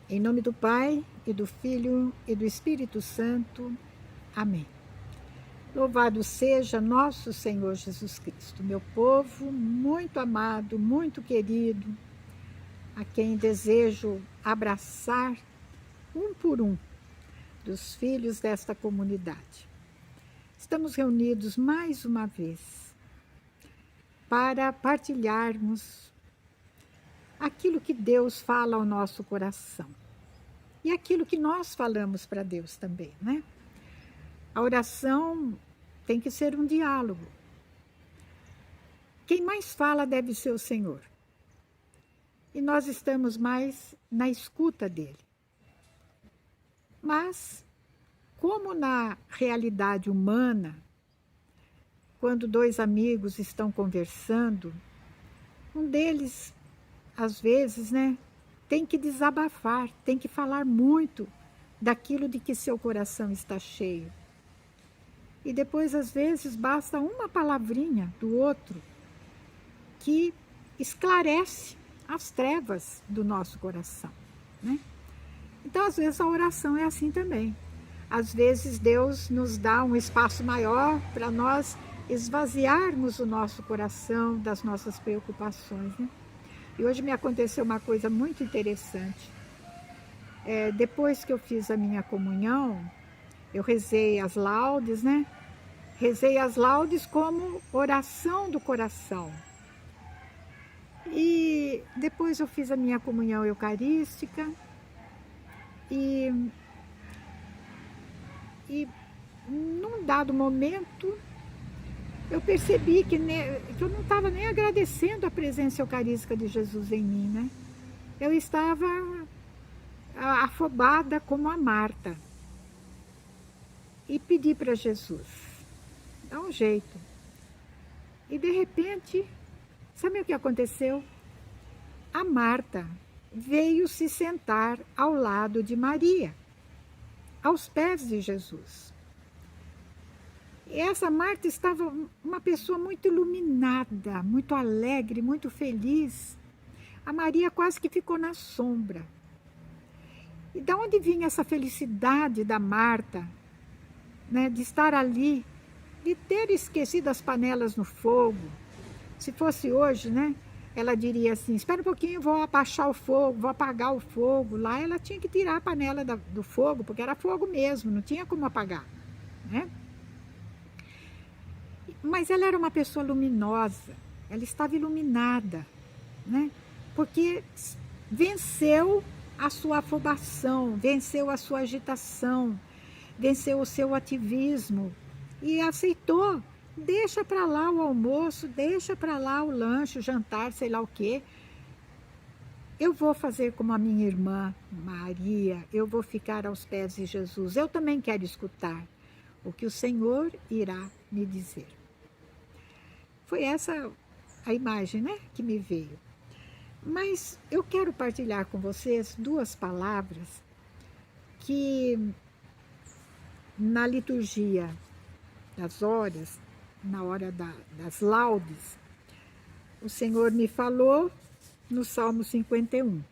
Em nome do Pai, e do Filho, e do Espírito Santo. Amém. Louvado seja nosso Senhor Jesus Cristo, meu povo muito amado, muito querido, a quem desejo abraçar um por um dos filhos desta comunidade. Estamos reunidos mais uma vez para partilharmos aquilo que Deus fala ao nosso coração e aquilo que nós falamos para Deus também, né? A oração tem que ser um diálogo. Quem mais fala deve ser o Senhor. E nós estamos mais na escuta dele. Mas, como na realidade humana, quando dois amigos estão conversando, um deles, às vezes, né, tem que desabafar, tem que falar muito daquilo de que seu coração está cheio. E depois, às vezes, basta uma palavrinha do outro que esclarece as trevas do nosso coração, né? Então, às vezes, a oração é assim também. Às vezes, Deus nos dá um espaço maior para nós esvaziarmos o nosso coração das nossas preocupações, né? E hoje me aconteceu uma coisa muito interessante. Depois que eu fiz a minha comunhão, eu rezei as laudes, né? Rezei as laudes como oração do coração. E depois eu fiz a minha comunhão eucarística e num dado momento eu percebi que eu não estava nem agradecendo a presença eucarística de Jesus em mim, né? Eu estava afobada como a Marta e pedi para Jesus, dá um jeito. E de repente, sabe o que aconteceu? A Marta veio se sentar ao lado de Maria, aos pés de Jesus. E essa Marta estava uma pessoa muito iluminada, muito alegre, muito feliz. A Maria quase que ficou na sombra. E de onde vinha essa felicidade da Marta, né, de estar ali, de ter esquecido as panelas no fogo? Se fosse hoje, né, ela diria assim, espera um pouquinho, vou abaixar o fogo, vou apagar o fogo. Lá ela tinha que tirar a panela do fogo, porque era fogo mesmo, não tinha como apagar, né? Mas ela era uma pessoa luminosa, ela estava iluminada, né? Porque venceu a sua afobação, venceu a sua agitação, venceu o seu ativismo e aceitou. Deixa para lá o almoço, deixa para lá o lanche, o jantar, sei lá o quê. Eu vou fazer como a minha irmã Maria, eu vou ficar aos pés de Jesus. Eu também quero escutar o que o Senhor irá me dizer. Foi essa a imagem, né, que me veio. Mas eu quero partilhar com vocês duas palavras que na liturgia das horas, na hora das laudes, o Senhor me falou no Salmo 51.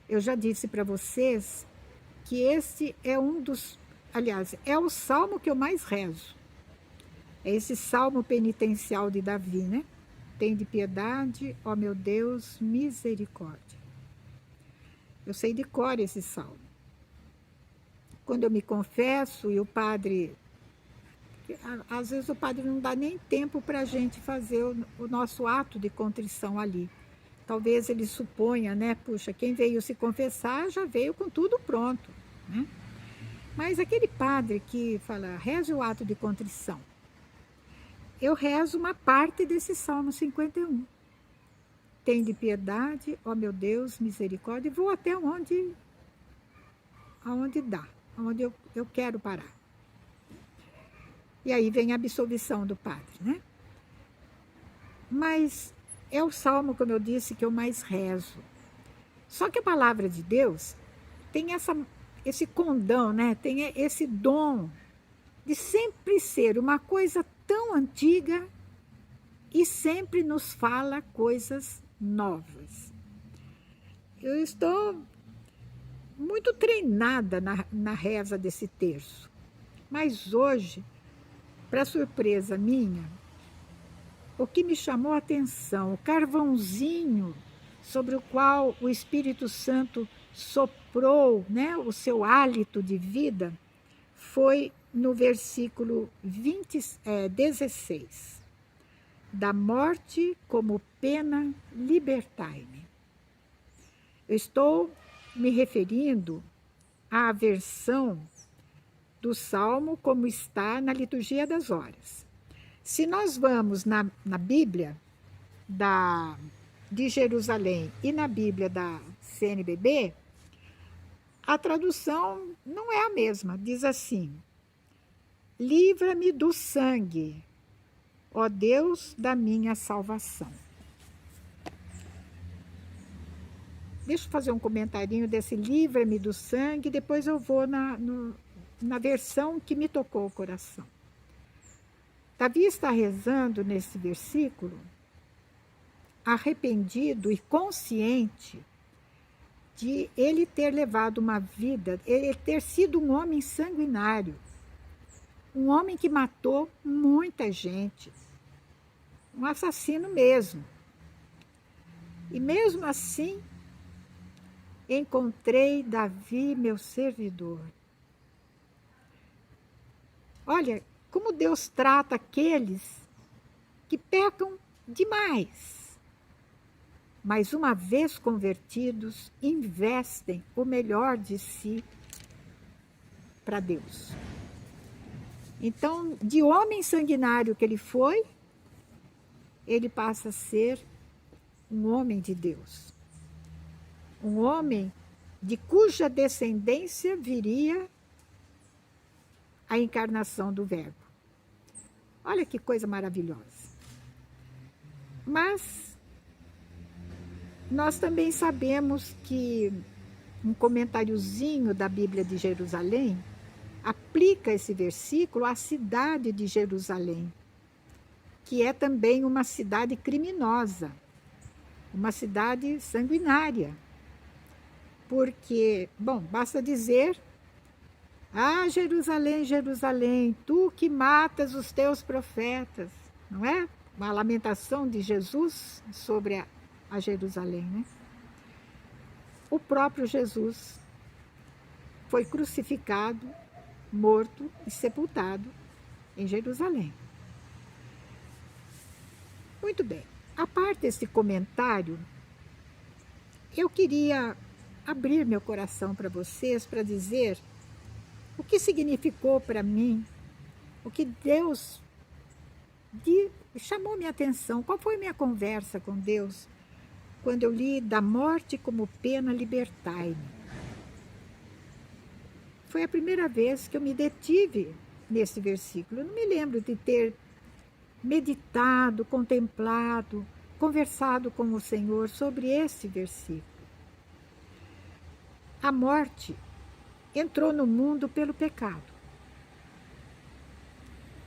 Eu já disse para vocês que esse é aliás, é o salmo que eu mais rezo. É esse salmo penitencial de Davi, né? Tende piedade, ó meu Deus, misericórdia. Eu sei de cor esse salmo. Quando eu me confesso e o padre... Às vezes o padre não dá nem tempo para a gente fazer o nosso ato de contrição ali. Talvez ele suponha, né? Puxa, quem veio se confessar já veio com tudo pronto, né? Mas aquele padre que fala, reze o ato de contrição. Eu rezo uma parte desse Salmo 51. Tende piedade, ó meu Deus, misericórdia, e vou até aonde dá, aonde eu quero parar. E aí vem a absolvição do padre, né? Mas é o salmo, como eu disse, que eu mais rezo. Só que a palavra de Deus tem esse condão, né? Tem esse dom de sempre ser uma coisa tão antiga e sempre nos fala coisas novas. Eu estou muito treinada na reza desse terço. Mas hoje, para surpresa minha, o que me chamou a atenção, o carvãozinho sobre o qual o Espírito Santo soprou, né, o seu hálito de vida, foi no versículo 16. Da morte como pena libertai-me. Eu estou me referindo à versão do Salmo como está na liturgia das horas. Se nós vamos na Bíblia de Jerusalém e na Bíblia da CNBB, a tradução não é a mesma. Diz assim: livra-me do sangue, ó Deus da minha salvação. Deixa eu fazer um comentarinho desse livra-me do sangue, depois eu vou na versão que me tocou o coração. Davi está rezando nesse versículo, arrependido e consciente de ele ter levado uma vida, ele ter sido um homem sanguinário, um homem que matou muita gente, um assassino mesmo. E mesmo assim, encontrei Davi, meu servidor. Olha, como Deus trata aqueles que pecam demais, mas uma vez convertidos, investem o melhor de si para Deus. Então, de homem sanguinário que ele foi, ele passa a ser um homem de Deus. Um homem de cuja descendência viria a encarnação do Verbo. Olha que coisa maravilhosa. Mas nós também sabemos que um comentáriozinho da Bíblia de Jerusalém aplica esse versículo à cidade de Jerusalém, que é também uma cidade criminosa, uma cidade sanguinária. Porque, bom, basta dizer: ah, Jerusalém, Jerusalém, tu que matas os teus profetas, não é? Uma lamentação de Jesus sobre a Jerusalém, né? O próprio Jesus foi crucificado, morto e sepultado em Jerusalém. Muito bem, a parte desse comentário, eu queria abrir meu coração para vocês, para dizer o que significou para mim, o que Deus chamou minha atenção, qual foi minha conversa com Deus, quando eu li da morte como pena libertai-me. Foi a primeira vez que eu me detive nesse versículo. Eu não me lembro de ter meditado, contemplado, conversado com o Senhor sobre esse versículo. A morte entrou no mundo pelo pecado.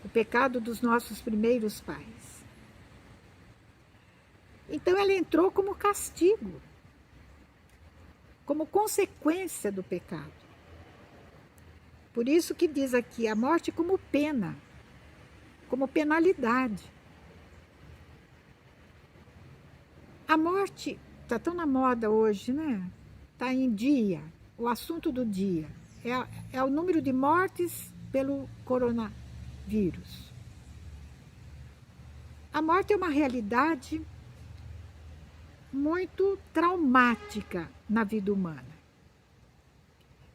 O pecado dos nossos primeiros pais. Então ela entrou como castigo, como consequência do pecado. Por isso que diz aqui a morte como pena, como penalidade. A morte está tão na moda hoje, né? Está em dia, o assunto do dia. É o número de mortes pelo coronavírus. A morte é uma realidade muito traumática na vida humana.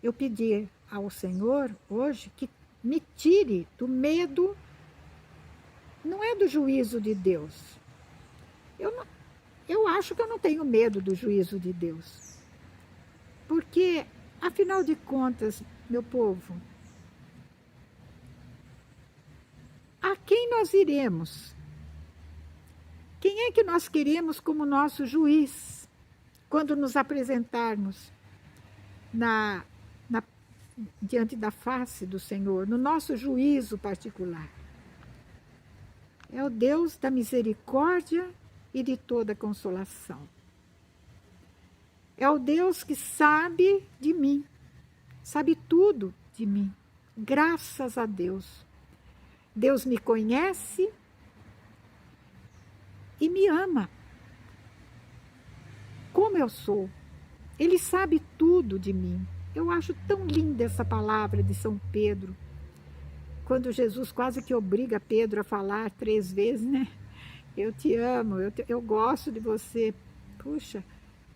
Eu pedi ao Senhor hoje que me tire do medo, não é do juízo de Deus. Eu acho que eu não tenho medo do juízo de Deus. Porque, afinal de contas, meu povo, a quem nós iremos? Quem é que nós queremos como nosso juiz quando nos apresentarmos diante da face do Senhor, no nosso juízo particular? É o Deus da misericórdia e de toda consolação. É o Deus que sabe de mim, sabe tudo de mim. Graças a Deus. Deus me conhece e me ama como eu sou. Ele sabe tudo de mim. Eu acho tão linda essa palavra de São Pedro, quando Jesus quase que obriga Pedro a falar 3 vezes, né? Eu te amo, eu gosto de você. Puxa,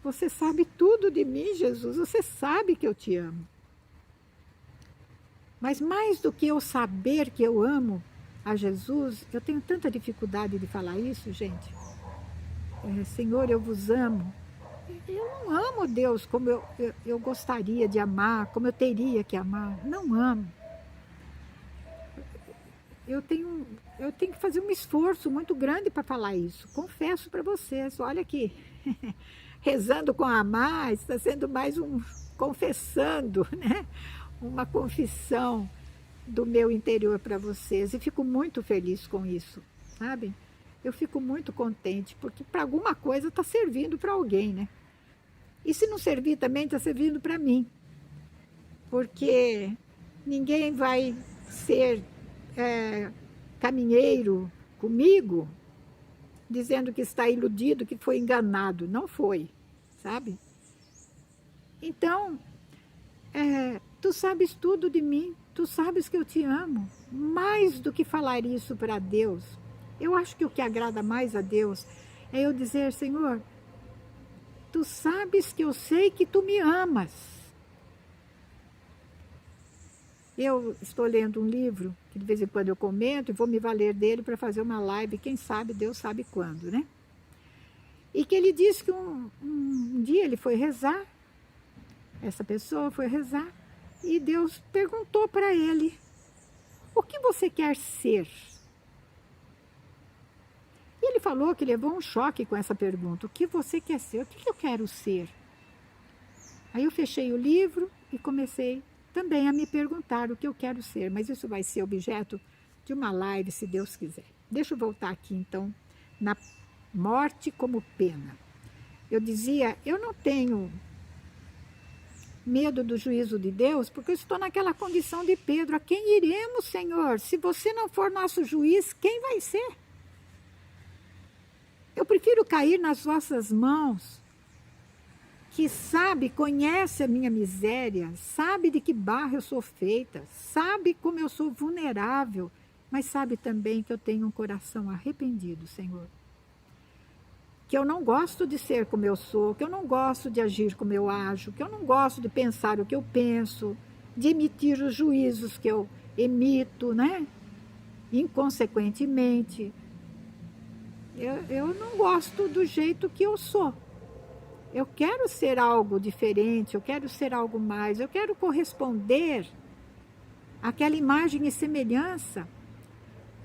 você sabe tudo de mim, Jesus, você sabe que eu te amo. Mas mais do que eu saber que eu amo a Jesus, eu tenho tanta dificuldade de falar isso, gente. Senhor, eu vos amo. Eu não amo Deus como eu gostaria de amar, como eu teria que amar. Não amo. Eu tenho que fazer um esforço muito grande para falar isso. Confesso para vocês. Olha aqui, rezando com a Má, está sendo mais um confessando, né? Uma confissão do meu interior para vocês. E fico muito feliz com isso, sabe? Eu fico muito contente, porque para alguma coisa está servindo para alguém, né? E se não servir também, está servindo para mim. Porque ninguém vai ser caminheiro comigo dizendo que está iludido, que foi enganado. Não foi, sabe? Então, tu sabes tudo de mim, tu sabes que eu te amo. Mais do que falar isso para Deus, eu acho que o que agrada mais a Deus é eu dizer, Senhor, tu sabes que eu sei que tu me amas. Eu estou lendo um livro, que de vez em quando eu comento, e vou me valer dele para fazer uma live, quem sabe, Deus sabe quando, né? E que ele disse que um dia ele foi rezar, essa pessoa foi rezar, e Deus perguntou para ele, o que você quer ser? E ele falou que levou um choque com essa pergunta, o que você quer ser? O que eu quero ser? Aí eu fechei o livro e comecei também a me perguntar o que eu quero ser, mas isso vai ser objeto de uma live, se Deus quiser. Deixa eu voltar aqui, então, na morte como pena. Eu dizia, eu não tenho medo do juízo de Deus, porque eu estou naquela condição de Pedro, a quem iremos, Senhor? Se você não for nosso juiz, quem vai ser? Eu prefiro cair nas vossas mãos, que sabe, conhece a minha miséria, sabe de que barro eu sou feita, sabe como eu sou vulnerável, mas sabe também que eu tenho um coração arrependido, Senhor. Que eu não gosto de ser como eu sou, que eu não gosto de agir como eu ajo, que eu não gosto de pensar o que eu penso, de emitir os juízos que eu emito, né? Inconsequentemente. Eu não gosto do jeito que eu sou. Eu quero ser algo diferente, eu quero ser algo mais, eu quero corresponder àquela imagem e semelhança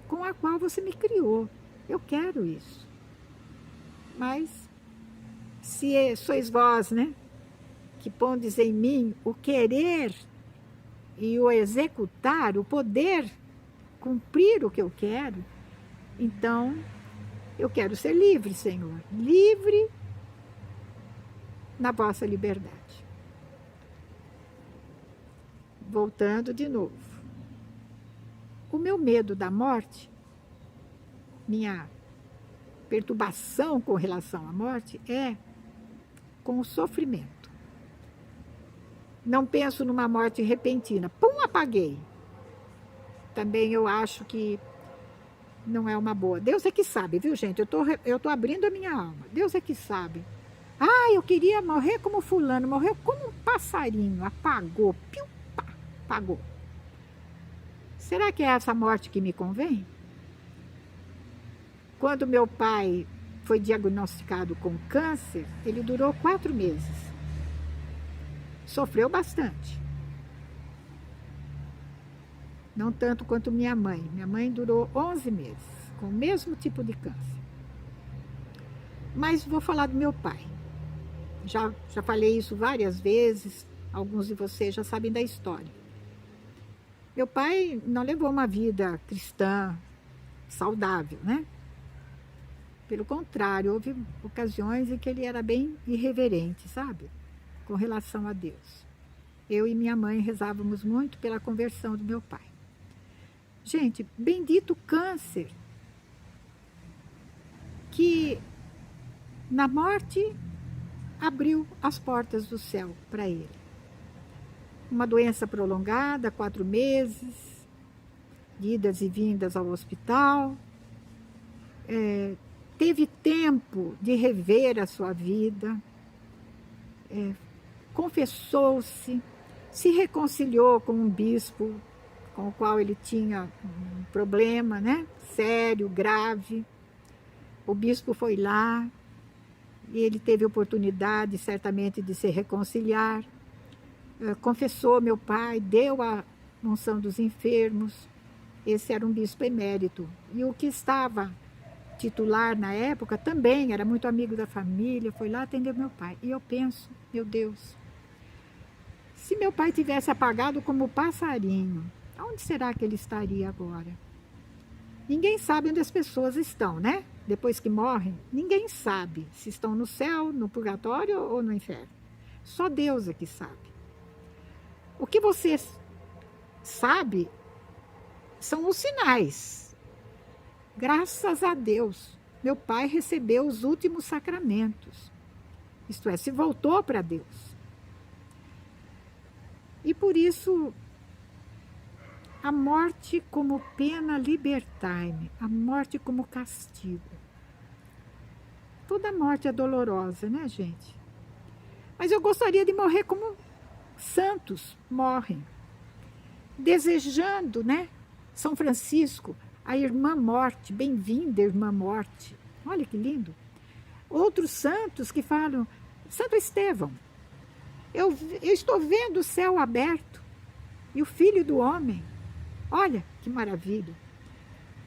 com a qual você me criou. Eu quero isso. Mas, se sois vós, né, que pondes em mim o querer e o executar, o poder cumprir o que eu quero, então eu quero ser livre, Senhor. Livre na vossa liberdade. Voltando de novo. O meu medo da morte, minha perturbação com relação à morte é com o sofrimento. Não penso numa morte repentina. Pum, apaguei. Também eu acho que não é uma boa. Deus é que sabe, viu, gente? Eu tô abrindo a minha alma. Deus é que sabe. Ah, eu queria morrer como fulano, morreu como um passarinho, apagou, piu, pá, apagou. Será que é essa morte que me convém? Quando meu pai foi diagnosticado com câncer, ele durou 4 meses. Sofreu bastante. Não tanto quanto minha mãe. Minha mãe durou 11 meses, com o mesmo tipo de câncer. Mas vou falar do meu pai. Já falei isso várias vezes, alguns de vocês já sabem da história. Meu pai não levou uma vida cristã saudável, né? Pelo contrário, houve ocasiões em que ele era bem irreverente, sabe? com relação a Deus. Eu e minha mãe rezávamos muito pela conversão do meu pai. Gente, bendito câncer, que na morte abriu as portas do céu para ele. Uma doença prolongada, 4 meses, de idas e vindas ao hospital. Teve tempo de rever a sua vida, confessou-se, se reconciliou com um bispo com o qual ele tinha um problema, né? Sério, grave. O bispo foi lá e ele teve oportunidade, certamente, de se reconciliar. Confessou meu pai, deu a unção dos enfermos. Esse era um bispo emérito. E o que estava titular na época também era muito amigo da família, foi lá atender meu pai. E eu penso, meu Deus, se meu pai tivesse apagado como passarinho, onde será que ele estaria agora? Ninguém sabe onde as pessoas estão, né? Depois que morrem, ninguém sabe se estão no céu, no purgatório ou no inferno. Só Deus é que sabe. O que você sabe são os sinais. Graças a Deus, meu pai recebeu os últimos sacramentos. Isto é, se voltou para Deus. E por isso, a morte como pena libertai-me, a morte como castigo. Toda morte é dolorosa, né, gente? Mas eu gostaria de morrer como santos morrem, desejando, né? São Francisco, a irmã morte, bem-vinda, irmã morte. Olha que lindo. Outros santos que falam, Santo Estevão, eu estou vendo o céu aberto e o Filho do Homem. Olha que maravilha.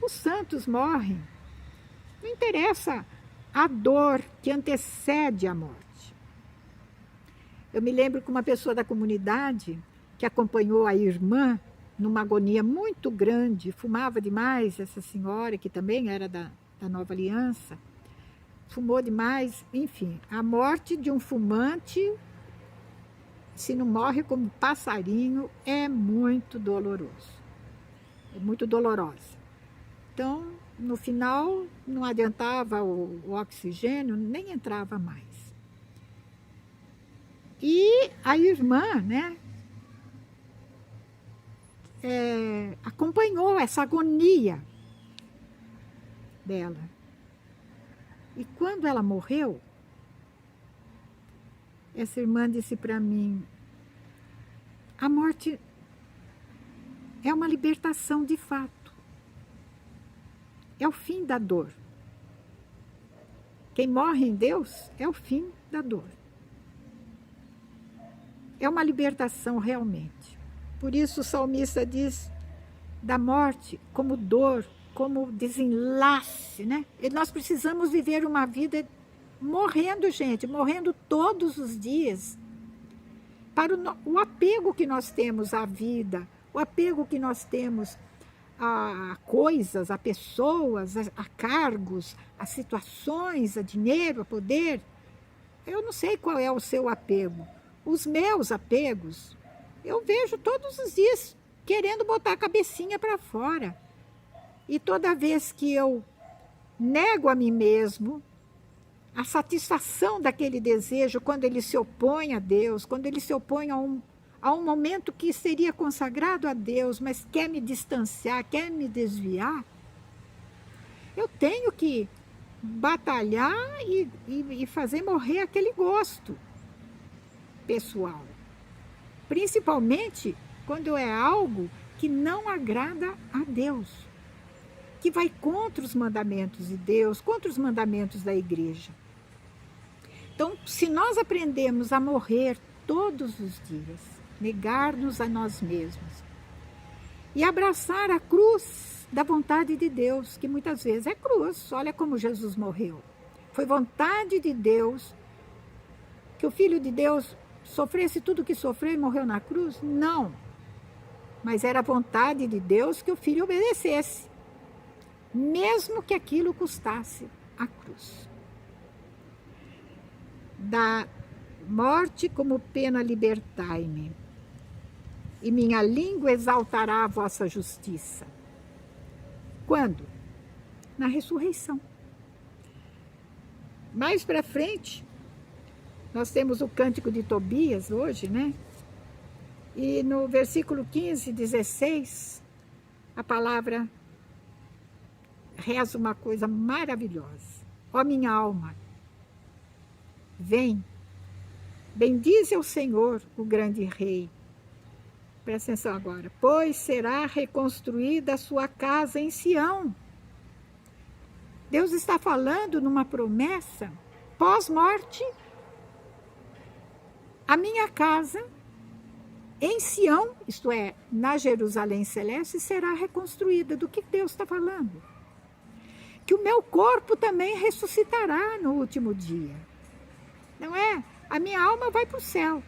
Os santos morrem. Não interessa a dor que antecede a morte. Eu me lembro que uma pessoa da comunidade que acompanhou a irmã numa agonia muito grande, fumava demais, essa senhora, que também era da Nova Aliança, fumou demais, enfim, a morte de um fumante, se não morre como passarinho, é muito doloroso, é muito dolorosa. Então, no final, não adiantava o oxigênio, nem entrava mais. E a irmã, né, acompanhou essa agonia dela. E quando ela morreu, essa irmã disse para mim, a morte é uma libertação de fato. É o fim da dor. Quem morre em Deus é o fim da dor. É uma libertação realmente. Por isso o salmista diz da morte como dor, como desenlace, né? E nós precisamos viver uma vida morrendo, gente, morrendo todos os dias. Para o apego que nós temos à vida, o apego que nós temos a coisas, a pessoas, a cargos, a situações, a dinheiro, a poder. Eu não sei qual é o seu apego. Os meus apegos, eu vejo todos os dias querendo botar a cabecinha para fora. E toda vez que eu nego a mim mesmo a satisfação daquele desejo, quando ele se opõe a Deus, quando ele se opõe a um momento que seria consagrado a Deus, mas quer me distanciar, quer me desviar, eu tenho que batalhar e fazer morrer aquele gosto pessoal. Principalmente quando é algo que não agrada a Deus, que vai contra os mandamentos de Deus, contra os mandamentos da igreja. Então, se nós aprendemos a morrer todos os dias, negar-nos a nós mesmos e abraçar a cruz da vontade de Deus, que muitas vezes é cruz, olha como Jesus morreu. Foi vontade de Deus que o Filho de Deus sofresse tudo o que sofreu e morreu na cruz? Não. Mas era vontade de Deus que o Filho obedecesse, mesmo que aquilo custasse a cruz. Morte, como pena, libertai-me, e minha língua exaltará a vossa justiça. Quando? Na ressurreição. Mais para frente, nós temos o Cântico de Tobias hoje, né? E no versículo 15, 16, a palavra reza uma coisa maravilhosa. Ó minha alma, vem, bendize ao Senhor, o grande Rei. Presta atenção agora. Pois será reconstruída a sua casa em Sião. Deus está falando numa promessa pós-morte. A minha casa em Sião, isto é, na Jerusalém Celeste, será reconstruída. Do que Deus está falando? Que o meu corpo também ressuscitará no último dia. Não é? A minha alma vai para o céu.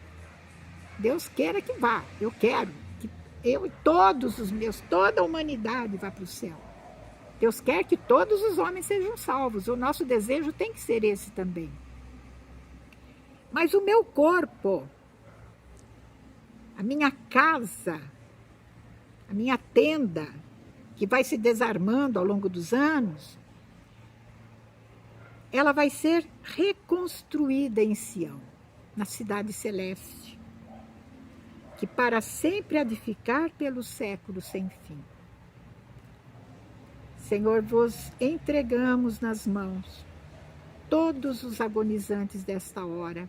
Deus queira que vá. Eu quero que eu e todos os meus, toda a humanidade vá para o céu. Deus quer que todos os homens sejam salvos. O nosso desejo tem que ser esse também. Mas o meu corpo, a minha casa, a minha tenda, que vai se desarmando ao longo dos anos, ela vai ser reconstruída em Sião, na cidade celeste, que para sempre há de ficar pelos séculos sem fim. Senhor, vos entregamos nas mãos todos os agonizantes desta hora,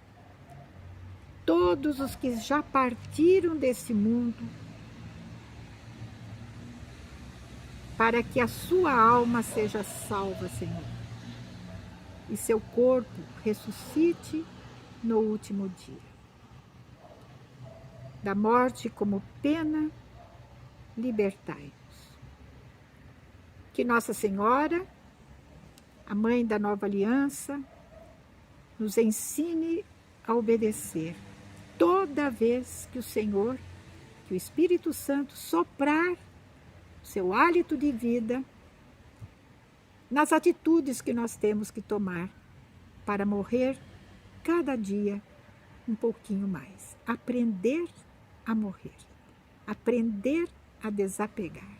todos os que já partiram desse mundo, para que a sua alma seja salva, Senhor, e seu corpo ressuscite no último dia. Da morte como pena, libertai-nos. Que Nossa Senhora, a Mãe da Nova Aliança, nos ensine a obedecer toda vez que o Senhor, que o Espírito Santo soprar seu hálito de vida nas atitudes que nós temos que tomar para morrer cada dia um pouquinho mais. Aprender a morrer, aprender a desapegar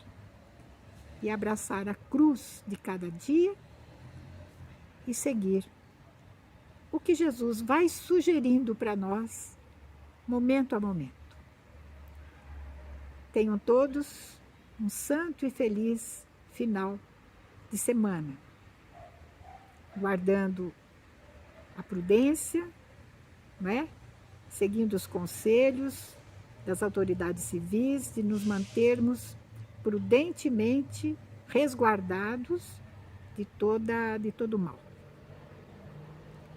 e abraçar a cruz de cada dia e seguir o que Jesus vai sugerindo para nós, momento a momento. Tenham todos um santo e feliz final de semana, guardando a prudência, não é? Seguindo os conselhos das autoridades civis, de nos mantermos prudentemente resguardados de todo mal.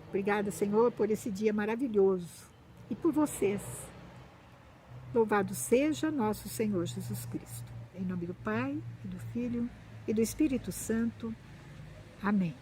Obrigada, Senhor, por esse dia maravilhoso e por vocês. Louvado seja nosso Senhor Jesus Cristo. Em nome do Pai, e do Filho, e do Espírito Santo. Amém.